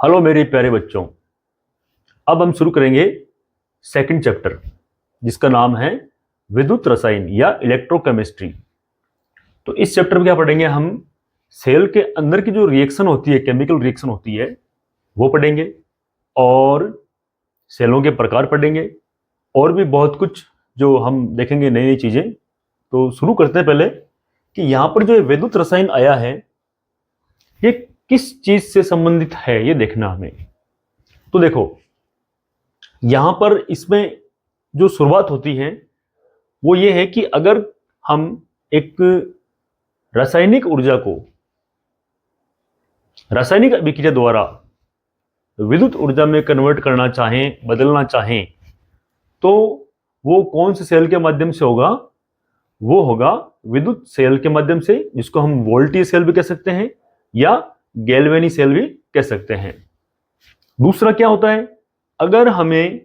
Hello मेरे प्यारे बच्चों। अब हम शुरू करेंगे सेकंड चैप्टर जिसका नाम है विद्युत रसायन या इलेक्ट्रोकेमिस्ट्री। तो इस चैप्टर में क्या पढ़ेंगे हम? सेल के अंदर की जो रिएक्शन होती है, केमिकल रिएक्शन होती है, वो पढ़ेंगे और सेलों के प्रकार पढ़ेंगे और भी बहुत कुछ जो हम देखेंगे, नई नई चीजें। तो शुरू करते हैं पहले कि यहाँ पर जो विद्युत रसायन आया है ये किस चीज से संबंधित है, ये देखना हमें। तो देखो यहां पर इसमें जो शुरुआत होती है वो ये है कि अगर हम एक रासायनिक ऊर्जा को रासायनिक अभिक्रिया द्वारा विद्युत ऊर्जा में कन्वर्ट करना चाहें, बदलना चाहें, तो वो कौन से सेल के माध्यम से होगा? वो होगा विद्युत सेल के माध्यम से, जिसको हम वोल्टेज सेल भी कह सकते हैं या गैल्वेनी सेल भी कह सकते हैं। दूसरा क्या होता है, अगर हमें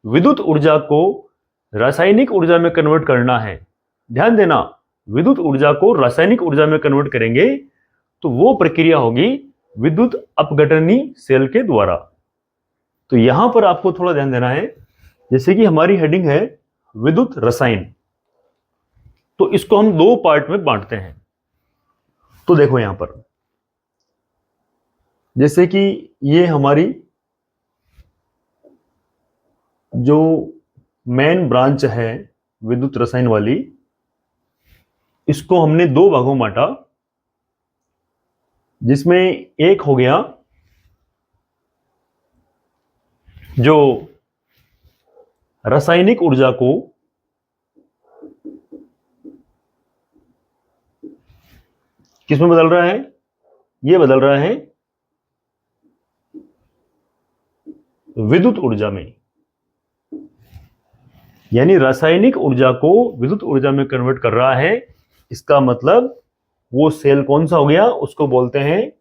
विद्युत ऊर्जा को रासायनिक ऊर्जा में कन्वर्ट करना है, ध्यान देना, विद्युत ऊर्जा को रासायनिक ऊर्जा में कन्वर्ट करेंगे तो वो प्रक्रिया होगी विद्युत अपघटनी सेल के द्वारा। तो यहां पर आपको थोड़ा ध्यान देना है, जैसे कि हमारी हेडिंग है विद्युत रसायन, तो इसको हम दो पार्ट में बांटते हैं। तो देखो यहां पर जैसे कि ये हमारी जो मेन ब्रांच है विद्युत रसायन वाली, इसको हमने दो भागों में बांटा, जिसमें एक हो गया जो रासायनिक ऊर्जा को किसमें बदल रहा है, ये बदल रहा है विद्युत ऊर्जा में, यानी रासायनिक ऊर्जा को विद्युत ऊर्जा में कन्वर्ट कर रहा है। इसका मतलब वो सेल कौन सा हो गया? उसको बोलते हैं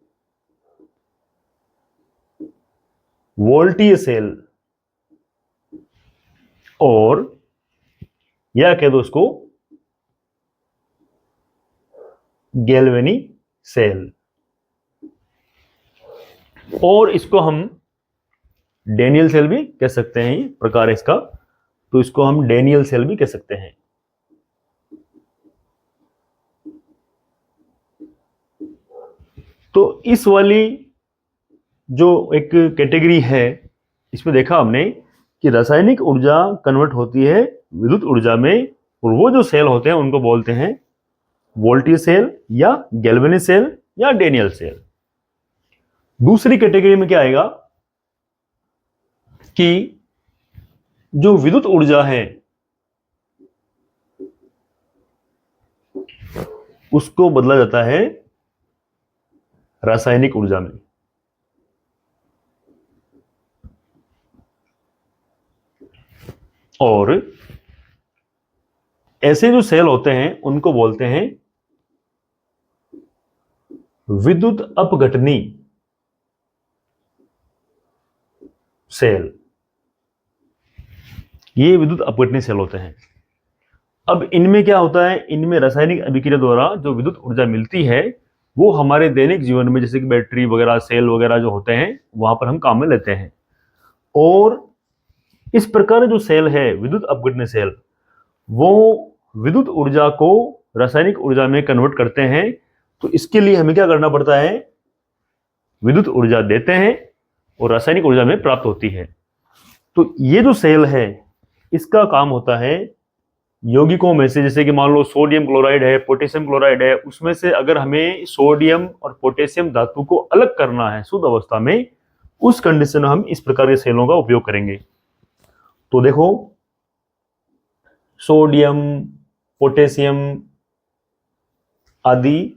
वोल्टीय सेल, और या कह दो उसको गैल्वेनी सेल, और इसको हम डेनियल सेल भी कह सकते हैं, प्रकार है इसका, तो इसको हम डेनियल सेल भी कह सकते हैं। तो इस वाली जो एक कैटेगरी है, इसमें देखा हमने कि रासायनिक ऊर्जा कन्वर्ट होती है विद्युत ऊर्जा में, और वो जो सेल होते हैं उनको बोलते हैं वोल्टीय सेल या गैल्वेनिक सेल या डेनियल सेल। दूसरी कैटेगरी में क्या आएगा कि जो विद्युत ऊर्जा है उसको बदला जाता है रासायनिक ऊर्जा में, और ऐसे जो सेल होते हैं उनको बोलते हैं विद्युत अपघटनी सेल। ये विद्युत अपघटनी सेल होते हैं। अब इनमें क्या होता है, इनमें रासायनिक अभिक्रिया द्वारा जो विद्युत ऊर्जा मिलती है वो हमारे दैनिक जीवन में, जैसे कि बैटरी वगैरह, सेल वगैरह जो होते हैं, वहां पर हम काम में लेते हैं। और इस प्रकार जो सेल है विद्युत अपघटनी सेल, वो विद्युत ऊर्जा को रासायनिक ऊर्जा में कन्वर्ट करते हैं। तो इसके लिए हमें क्या करना पड़ता है, विद्युत ऊर्जा देते हैं और रासायनिक ऊर्जा में प्राप्त होती है। तो ये जो सेल है इसका काम होता है यौगिकों में से, जैसे कि मान लो सोडियम क्लोराइड है, पोटेशियम क्लोराइड है, उसमें से अगर हमें सोडियम और पोटेशियम धातु को अलग करना है शुद्ध अवस्था में, उस कंडीशन में हम इस प्रकार के सेलों का उपयोग करेंगे। तो देखो सोडियम, पोटेशियम आदि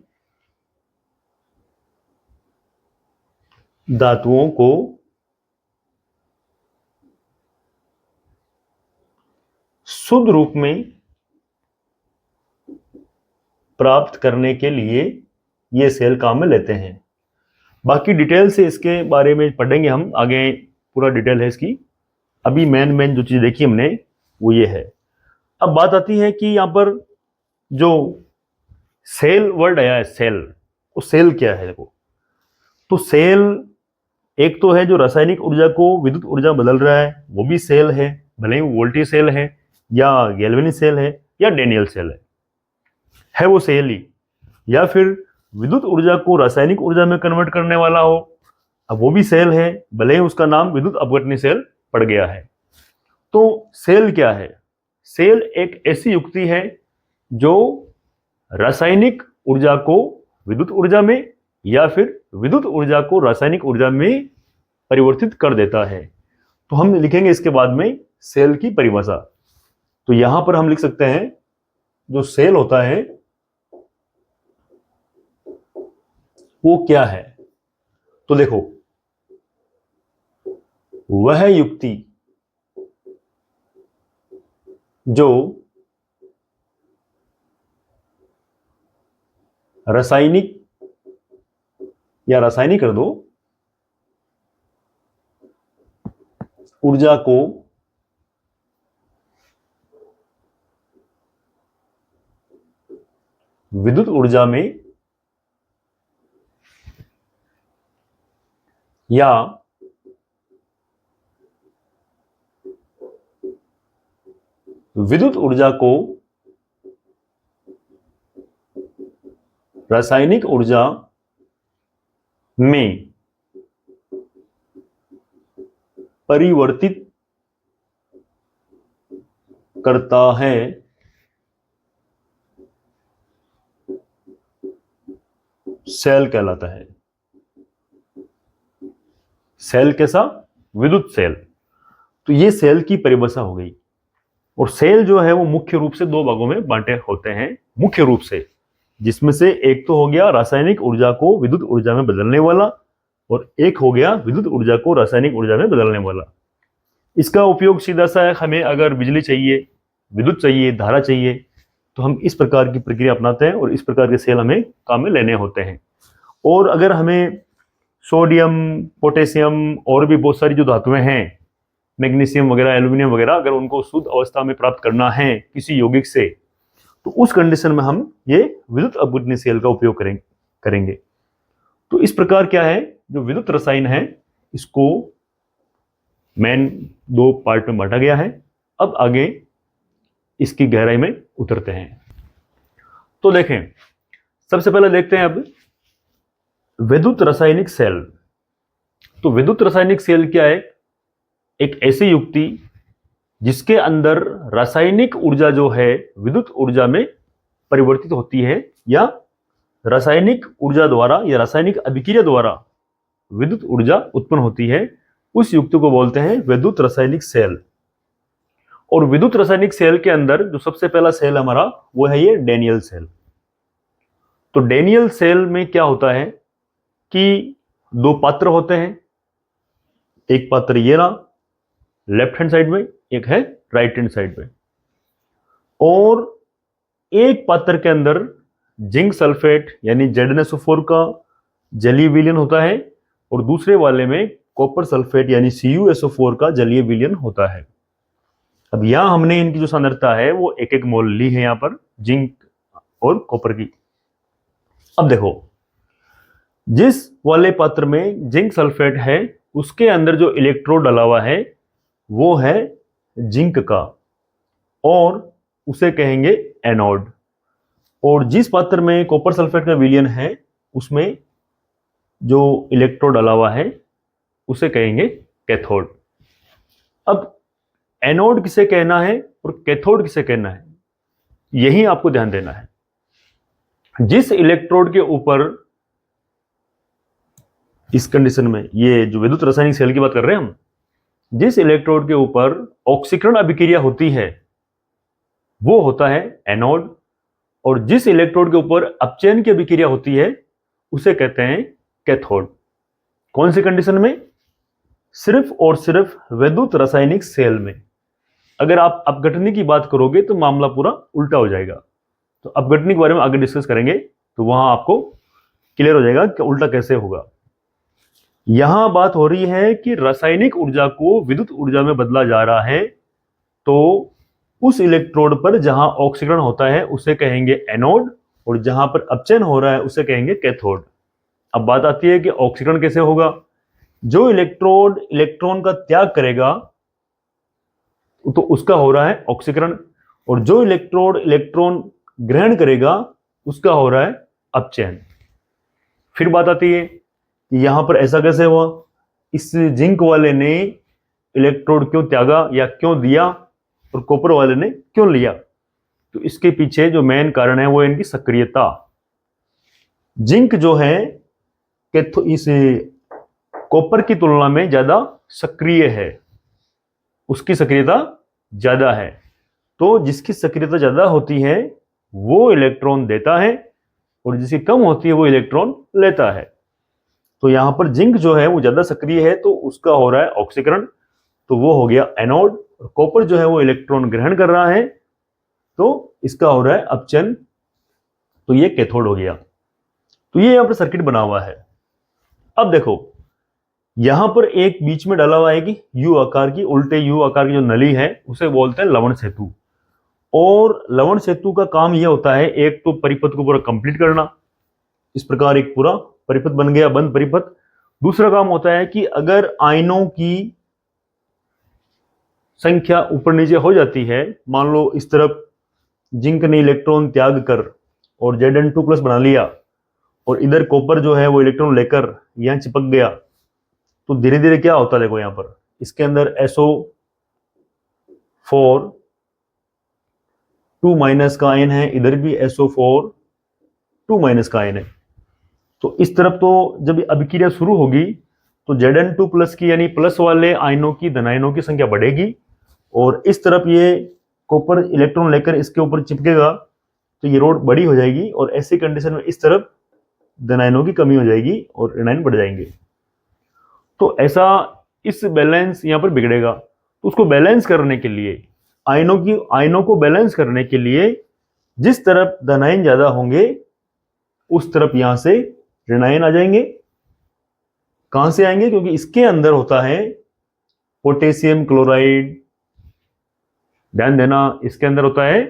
धातुओं को शुद्ध रूप में प्राप्त करने के लिए ये सेल काम में लेते हैं। बाकी डिटेल से इसके बारे में पढ़ेंगे हम आगे, पूरा डिटेल है इसकी। अभी मेन जो चीज देखी हमने वो ये है। अब बात आती है कि यहां पर जो सेल वर्ड आया है, सेल, वो सेल क्या है? देखो, तो सेल एक तो है जो रासायनिक ऊर्जा को विद्युत ऊर्जा में बदल रहा है, वो भी सेल है, भले ही वो वोल्टी सेल है या गैल्वेनिक सेल है या डेनियल सेल है वो सेल ही। या फिर विद्युत ऊर्जा को रासायनिक ऊर्जा में कन्वर्ट करने वाला हो, अब वो भी सेल है, भले ही उसका नाम विद्युत अपघटनी सेल पड़ गया है। तो सेल क्या है? सेल एक ऐसी युक्ति है जो रासायनिक ऊर्जा को विद्युत ऊर्जा में या फिर विद्युत ऊर्जा को रासायनिक ऊर्जा में परिवर्तित कर देता है। तो हम लिखेंगे इसके बाद में सेल की परिभाषा। तो यहां पर हम लिख सकते हैं जो सेल होता है वो क्या है। तो देखो, वह युक्ति जो रासायनिक या रासायनिक कर दो ऊर्जा को विद्युत ऊर्जा में या विद्युत ऊर्जा को रासायनिक ऊर्जा में परिवर्तित करता है, सेल कहलाता है। सेल कैसा? विद्युत सेल। तो ये सेल की परिभाषा हो गई। और सेल जो है वो मुख्य रूप से दो भागों में बांटे होते हैं, मुख्य रूप से, जिसमें से एक तो हो गया रासायनिक ऊर्जा को विद्युत ऊर्जा में बदलने वाला और एक हो गया विद्युत ऊर्जा को रासायनिक ऊर्जा में बदलने वाला। इसका उपयोग सीधा सा है, हमें अगर बिजली चाहिए, विद्युत चाहिए, धारा चाहिए, तो हम इस प्रकार की प्रक्रिया अपनाते हैं और इस प्रकार के सेल हमें काम में लेने होते हैं। और अगर हमें सोडियम, पोटेशियम और भी बहुत सारी जो धातुएं हैं, मैग्नीशियम वगैरह, एल्यूमिनियम वगैरह, अगर उनको शुद्ध अवस्था में प्राप्त करना है किसी यौगिक से, तो उस कंडीशन में हम ये विद्युत अपघटनी सेल का उपयोग करेंगे। तो इस प्रकार क्या है, जो विद्युत रसायन है इसको मेन दो पार्ट में बांटा गया है। अब आगे इसकी गहराई में उतरते हैं। तो देखें, सबसे पहले देखते हैं अब विद्युत रासायनिक सेल। तो विद्युत रासायनिक सेल क्या है? एक ऐसी युक्ति जिसके अंदर रासायनिक ऊर्जा जो है विद्युत ऊर्जा में परिवर्तित होती है या रासायनिक ऊर्जा द्वारा या रासायनिक अभिक्रिया द्वारा विद्युत ऊर्जा उत्पन्न होती है, उस युक्ति को बोलते हैं विद्युत रासायनिक सेल। और विद्युत रासायनिक सेल के अंदर जो सबसे पहला सेल हमारा वो है ये डेनियल सेल। तो डेनियल सेल में क्या होता है कि दो पात्र होते हैं, एक पात्र ये रहा लेफ्ट हैंड साइड में, एक है राइट हैंड साइड में। और एक पात्र के अंदर जिंक सल्फेट यानी ZnSO4 का जलीय विलयन होता है और दूसरे वाले में कॉपर सल्फेट यानी CuSO4 का जलीय विलयन होता है। अब यहां हमने इनकी जो सांद्रता है वो एक एक मोल ली है यहां पर जिंक और कॉपर की। अब देखो, जिस वाले पात्र में जिंक सल्फेट है उसके अंदर जो इलेक्ट्रोड डला हुआ है वो है जिंक का और उसे कहेंगे एनोड। और जिस पात्र में कॉपर सल्फेट का विलयन है उसमें जो इलेक्ट्रोड डला हुआ है उसे कहेंगे कैथोड। अब एनोड किसे कहना है और कैथोड किसे कहना है, यही आपको ध्यान देना है। जिस इलेक्ट्रोड के ऊपर, इस कंडीशन में ये जो विद्युत रासायनिक सेल की बात कर रहे हैं हम, जिस इलेक्ट्रोड के ऊपर ऑक्सीकरण अभिक्रिया होती है वो होता है एनोड और जिस इलेक्ट्रोड के ऊपर अपचयन की अभिक्रिया होती है उसे कहते हैं कैथोड। कौन सी कंडीशन में? सिर्फ और सिर्फ विद्युत रासायनिक सेल में। अगर आप अपघटनी की बात करोगे तो मामला पूरा उल्टा हो जाएगा। तो अपघटनी के बारे में आगे डिस्कस करेंगे तो वहां आपको क्लियर हो जाएगा कि उल्टा कैसे होगा। यहां बात हो रही है कि रासायनिक ऊर्जा को विद्युत ऊर्जा में बदला जा रहा है, तो उस इलेक्ट्रोड पर जहां ऑक्सीकरण होता है उसे कहेंगे एनोड और जहां पर अपचयन हो रहा है उसे कहेंगे कैथोड। अब बात आती है कि ऑक्सीकरण कैसे होगा। जो इलेक्ट्रोड इलेक्ट्रॉन का त्याग करेगा तो उसका हो रहा है ऑक्सीकरण, और जो इलेक्ट्रोड इलेक्ट्रॉन ग्रहण करेगा उसका हो रहा है अपचयन। फिर बात आती है कि यहां पर ऐसा कैसे हुआ, इस जिंक वाले ने इलेक्ट्रोड क्यों त्यागा या क्यों दिया और कॉपर वाले ने क्यों लिया। तो इसके पीछे जो मेन कारण है वो है इनकी सक्रियता। जिंक जो है इस कॉपर की तुलना में ज्यादा सक्रिय है, उसकी सक्रियता ज्यादा है। तो जिसकी सक्रियता ज्यादा होती है वो इलेक्ट्रॉन देता है और जिसकी कम होती है वो इलेक्ट्रॉन लेता है। तो यहां पर जिंक जो है वो ज्यादा सक्रिय है तो उसका हो रहा है ऑक्सीकरण, तो वो हो गया एनोड। और कॉपर जो है वो इलेक्ट्रॉन ग्रहण कर रहा है तो इसका हो रहा है अपचयन, तो ये कैथोड हो गया। तो ये यहां पर सर्किट बना हुआ है। अब देखो यहां पर एक बीच में डाला हुआ है कि यू आकार की, उल्टे यू आकार की जो नली है उसे बोलते हैं लवण सेतु। और लवण सेतु का काम यह होता है, एक तो परिपथ को पूरा कंप्लीट करना, इस प्रकार एक पूरा परिपथ बन गया, बंद परिपथ। दूसरा काम होता है कि अगर आयनों की संख्या ऊपर नीचे हो जाती है, मान लो इस तरफ जिंक ने इलेक्ट्रॉन त्याग कर और Zn2+ बना लिया और इधर कॉपर जो है वो इलेक्ट्रॉन लेकर यहां चिपक गया, तो धीरे धीरे क्या होता है देखो यहां पर इसके अंदर SO4 2- का आयन है, इधर भी SO4 2- का आयन है। तो इस तरफ तो जब अभिक्रिया शुरू होगी तो Zn2+ की यानी प्लस वाले आयनों की धनायनों की संख्या बढ़ेगी और इस तरफ ये कॉपर इलेक्ट्रॉन लेकर इसके ऊपर चिपकेगा तो ये रोड बड़ी हो जाएगी और ऐसी कंडीशन में इस तरफ धनायनों की कमी हो जाएगी और ऋणायन बढ़ जाएंगे। तो ऐसा इस बैलेंस यहां पर बिगड़ेगा। तो उसको बैलेंस करने के लिए आयनों को बैलेंस करने के लिए जिस तरफ धनायन ज्यादा होंगे उस तरफ यहां से ऋणायन आ जाएंगे। कहां से आएंगे, क्योंकि इसके अंदर होता है पोटेशियम क्लोराइड, ध्यान देना इसके अंदर होता है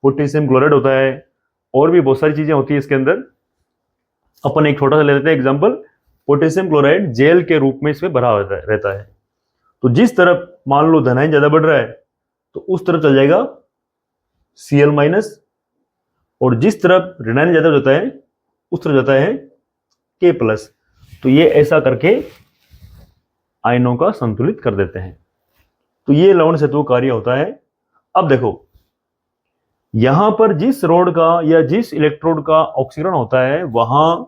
पोटेशियम क्लोराइड होता है, और भी बहुत सारी चीजें होती है इसके अंदर। अपन एक छोटा सा ले लेते हैं एग्जांपल, पोटेशियम क्लोराइड जेल के रूप में इसमें भरा रहता है। तो जिस तरफ मान लो धनायन ज्यादा बढ़ रहा है तो उस तरफ चल जाएगा Cl-, और जिस तरफ ऋणायन ज्यादा हो जाता है उस तरफ जाता है K+। तो ये ऐसा करके आयनों का संतुलित कर देते हैं। तो ये लवण सेतु कार्य होता है। अब देखो यहां पर जिस रोड का या जिस इलेक्ट्रोड का ऑक्सीकरण होता है वहां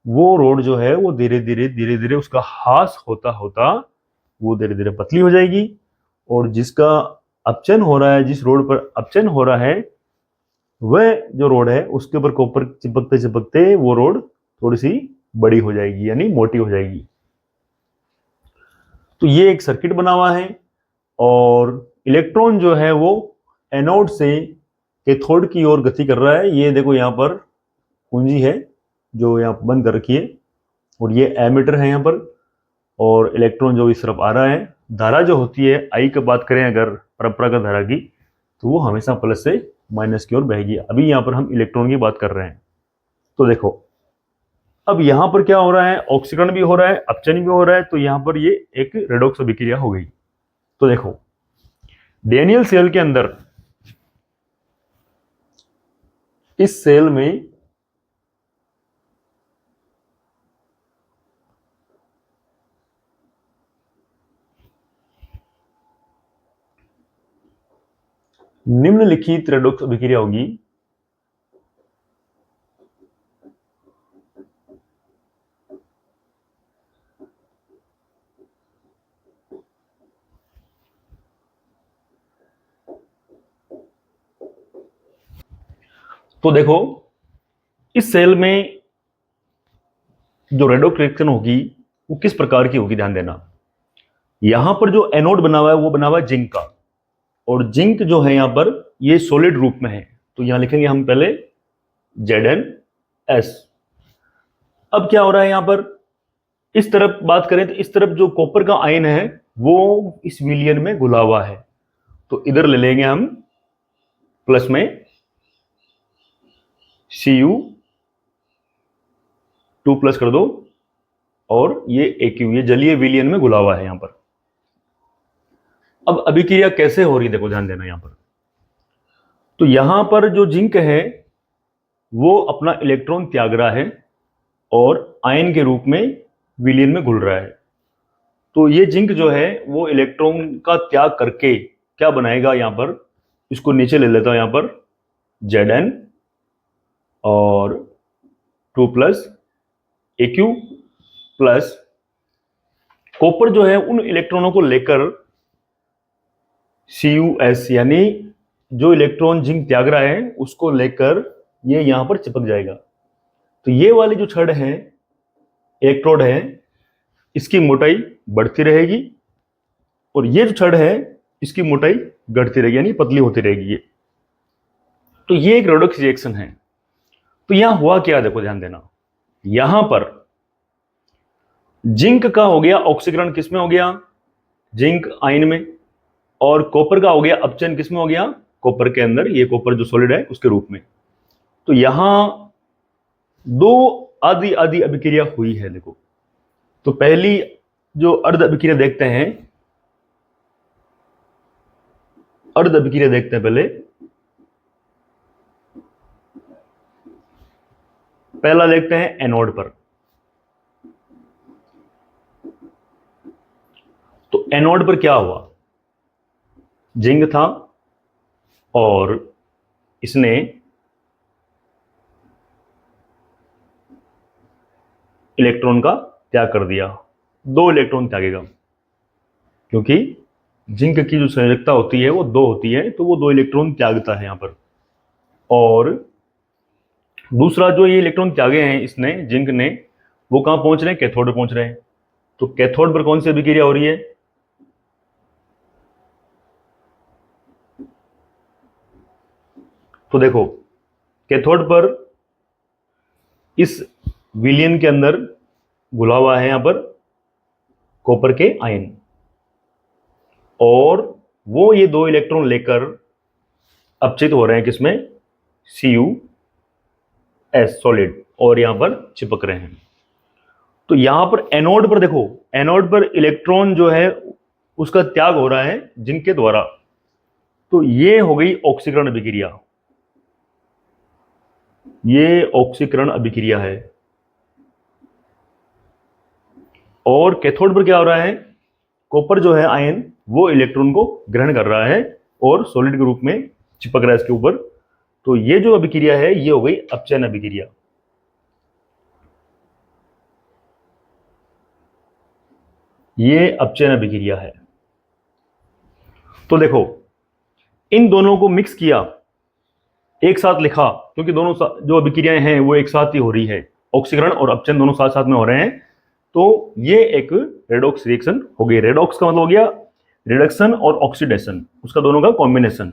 वो रोड जो है वो धीरे धीरे उसका हास होता होता वो धीरे धीरे पतली हो जाएगी, और जिसका अपचयन हो रहा है, जिस रोड पर अपचयन हो रहा है वह जो रोड है उसके ऊपर कॉपर चिपकते चिपकते वो रोड थोड़ी सी बड़ी हो जाएगी यानी मोटी हो जाएगी। तो ये एक सर्किट बना हुआ है और इलेक्ट्रॉन जो है वो एनोड से कैथोड की ओर गति कर रहा है। ये देखो यहां पर कुंजी है जो यहां बंद कर रखी है और ये एमीटर है यहां पर, और इलेक्ट्रॉन जो इस तरफ आ रहा है। धारा जो होती है आई की बात करें अगर परंपरागत धारा की, तो वो हमेशा प्लस से माइनस की ओर बहेगी। अभी यहां पर हम इलेक्ट्रॉन की बात कर रहे हैं। तो देखो अब यहां पर क्या हो रहा है, ऑक्सीकरण भी हो रहा है, अपचयन भी हो रहा है, तो यहां पर ये एक रेडॉक्स अभिक्रिया हो गई। तो देखो डेनियल सेल के अंदर इस सेल में निम्नलिखित रेडॉक्स अभिक्रिया होगी। तो देखो इस सेल में जो रेडॉक्स रिएक्शन होगी वो किस प्रकार की होगी, ध्यान देना। यहां पर जो एनोड बना हुआ है वो बना हुआ है जिंक का, और जिंक जो है यहां पर ये सॉलिड रूप में है, तो यहां लिखेंगे हम पहले Zn(S). अब क्या हो रहा है यहां पर, इस तरफ बात करें तो इस तरफ जो कॉपर का आयन है वो इस विलियन में घुला हुआ है, तो इधर ले लेंगे हम प्लस में Cu2+ कर दो और ये एक्यू, ये जलीय विलयन में घुला हुआ है यहां पर। अब अभिक्रिया कैसे हो रही है, देखो ध्यान देना यहां पर। तो यहां पर जो जिंक है वो अपना इलेक्ट्रॉन त्याग रहा है और आयन के रूप में विलयन में घुल रहा है। तो ये जिंक जो है वो इलेक्ट्रॉन का त्याग करके क्या बनाएगा यहां पर, इसको नीचे ले लेता हूं यहां पर, Zn और 2+ AQ प्लस कॉपर जो है उन इलेक्ट्रॉनों को लेकर CuS, यानी जो इलेक्ट्रॉन जिंक त्याग रहा है उसको लेकर ये यहां पर चिपक जाएगा। तो ये वाली जो छड़ है, इलेक्ट्रोड है, इसकी मोटाई बढ़ती रहेगी और ये जो छड़ है इसकी मोटाई घटती रहेगी, यानी पतली होती रहेगी ये। तो ये एक रेडॉक्स रिएक्शन है। तो यहां हुआ क्या, देखो ध्यान देना। यहां पर जिंक का हो गया ऑक्सीकरण, किस में हो गया, जिंक आयन में, और कॉपर का हो गया अपचयन, किस में हो गया, कॉपर के अंदर, ये कॉपर जो सॉलिड है उसके रूप में। तो यहां दो आदि आदि अभिक्रिया हुई है, देखो। तो पहली जो अर्ध अभिक्रिया देखते हैं, अर्ध अभिक्रिया देखते हैं पहले। पहला देखते हैं एनोड पर। तो एनोड पर क्या हुआ, जिंक था और इसने इलेक्ट्रॉन का त्याग कर दिया। 2 इलेक्ट्रॉन त्यागेगा, क्योंकि जिंक की जो संयोजकता होती है वो 2 होती है, तो वो 2 इलेक्ट्रॉन त्यागता है यहां पर। और दूसरा जो ये इलेक्ट्रॉन त्यागे हैं इसने, जिंक ने, वो कहां पहुंच रहे हैं, कैथोड पर पहुंच रहे हैं। तो कैथोड पर कौन सी अभिक्रिया हो रही है, तो देखो कैथोड पर इस विलयन के अंदर घुला हुआ है यहां पर कॉपर के आयन, और वो ये 2 इलेक्ट्रॉन लेकर अपचित हो रहे हैं किसमें, CuS सॉलिड, और यहां पर चिपक रहे हैं। तो यहां पर एनोड पर देखो, एनोड पर इलेक्ट्रॉन जो है उसका त्याग हो रहा है जिंक के द्वारा। तो ये हो गई ऑक्सीकरण अभिक्रिया, ये ऑक्सीकरण अभिक्रिया है। और कैथोड पर क्या हो रहा है, कॉपर जो है आयन वो इलेक्ट्रॉन को ग्रहण कर रहा है और सॉलिड के रूप में चिपक रहा है इसके ऊपर। तो ये जो अभिक्रिया है ये हो गई अपचयन अभिक्रिया। ये अपचयन अभिक्रिया है। तो देखो इन दोनों को मिक्स किया, एक साथ लिखा, क्योंकि दोनों जो अभिक्रियाएं हैं वो एक साथ ही हो रही है, ऑक्सीकरण और अपचयन दोनों साथ साथ में हो रहे हैं। तो ये एक रेडॉक्स रिएक्शन हो गई। रेडॉक्स का मतलब हो गया रिडक्शन और ऑक्सीडेशन, उसका दोनों का कॉम्बिनेशन।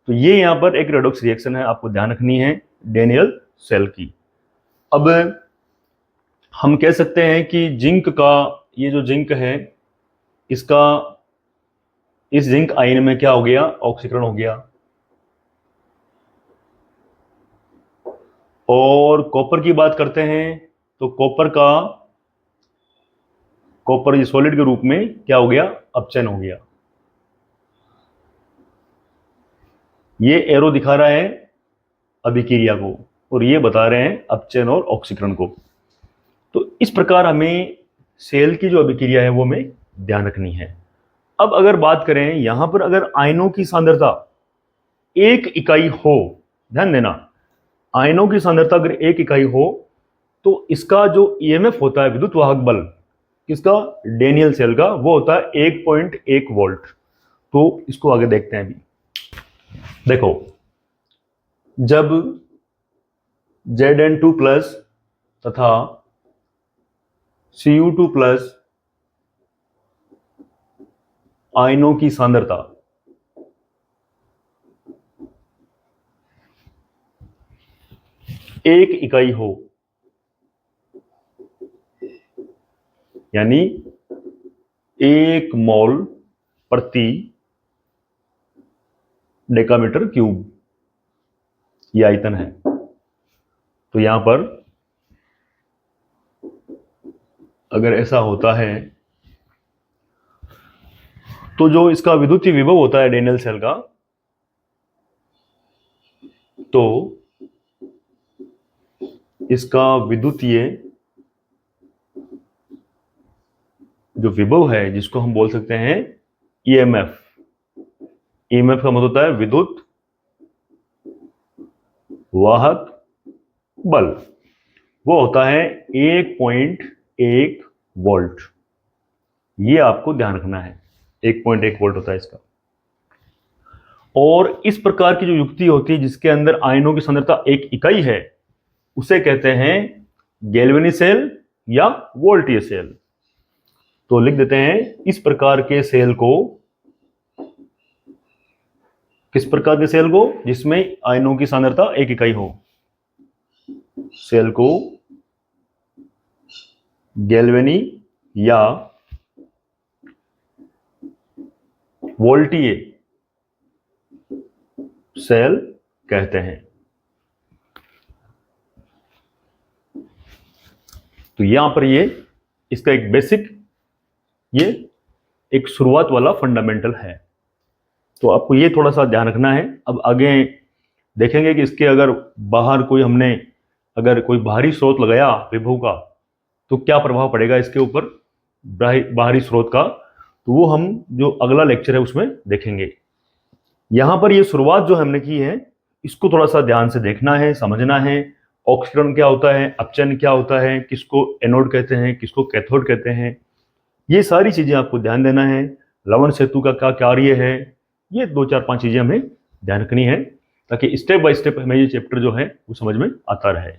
तो ये यहां पर एक रेडॉक्स रिएक्शन है, आपको ध्यान रखनी है डेनियल सेल की। अब हम कह सकते हैं कि जिंक का, ये जो जिंक है इसका, इस जिंक आयन में क्या हो गया, ऑक्सीकरण हो गया। और कॉपर की बात करते हैं तो कॉपर ये सॉलिड के रूप में क्या हो गया, अपचयन हो गया। ये एरो दिखा रहा है अभिक्रिया को और ये बता रहे हैं अपचयन और ऑक्सीकरण को। तो इस प्रकार हमें सेल की जो अभिक्रिया है वो हमें ध्यान रखनी है। अब अगर बात करें यहां पर, अगर आयनों की सांद्रता 1 इकाई हो, ध्यान देना, आयनों की सांद्रता अगर 1 इकाई हो तो इसका जो ईएमएफ होता है, विद्युत वाहक बल, किसका, डेनियल सेल का, वो होता है 1.1 वोल्ट। तो इसको आगे देखते हैं अभी। देखो जब Zn2+ तथा Cu2+ आयनों की सांद्रता 1 इकाई हो, यानी 1 मोल प्रति डेकामीटर क्यूब, ये आयतन है। तो यहां पर अगर ऐसा होता है तो जो इसका विद्युतीय विभव होता है डेनियल सेल का, तो इसका विद्युतीय जो विभव है जिसको हम बोल सकते हैं ईएमएफ, ईएमएफ का मतलब होता है विद्युत वाहक बल, वो होता है 1.1 वोल्ट। ये आपको ध्यान रखना है, 1.1 वोल्ट होता है इसका। और इस प्रकार की जो युक्ति होती है जिसके अंदर आयनों की सांद्रता एक इकाई है, उसे कहते हैं गैल्वेनी सेल या वोल्टीय सेल। तो लिख देते हैं इस प्रकार के सेल को, किस प्रकार के सेल को, जिसमें आयनों की सांद्रता एक इकाई हो, सेल को गैल्वेनी या वोल्टीय सेल कहते हैं। तो यहां पर ये इसका एक बेसिक, ये एक शुरुआत वाला फंडामेंटल है। तो आपको ये थोड़ा सा ध्यान रखना है। अब आगे देखेंगे कि इसके अगर बाहर कोई हमने अगर कोई बाहरी स्रोत लगाया विभव का, तो क्या प्रभाव पड़ेगा इसके ऊपर बाहरी स्रोत का, तो वो हम जो अगला लेक्चर है उसमें देखेंगे। यहां पर ये शुरुआत जो हमने की है इसको थोड़ा सा ध्यान से देखना है, समझना है। ऑक्सीकरण क्या होता है, अपचयन क्या होता है, किसको एनोड कहते हैं, किसको कैथोड कहते हैं, ये सारी चीजें आपको ध्यान देना है। लवण सेतु का क्या कार्य है, ये 2-4-5 चीजें हमें ध्यान रखनी है, ताकि स्टेप बाय स्टेप हमें ये चैप्टर जो है वो समझ में आता रहे।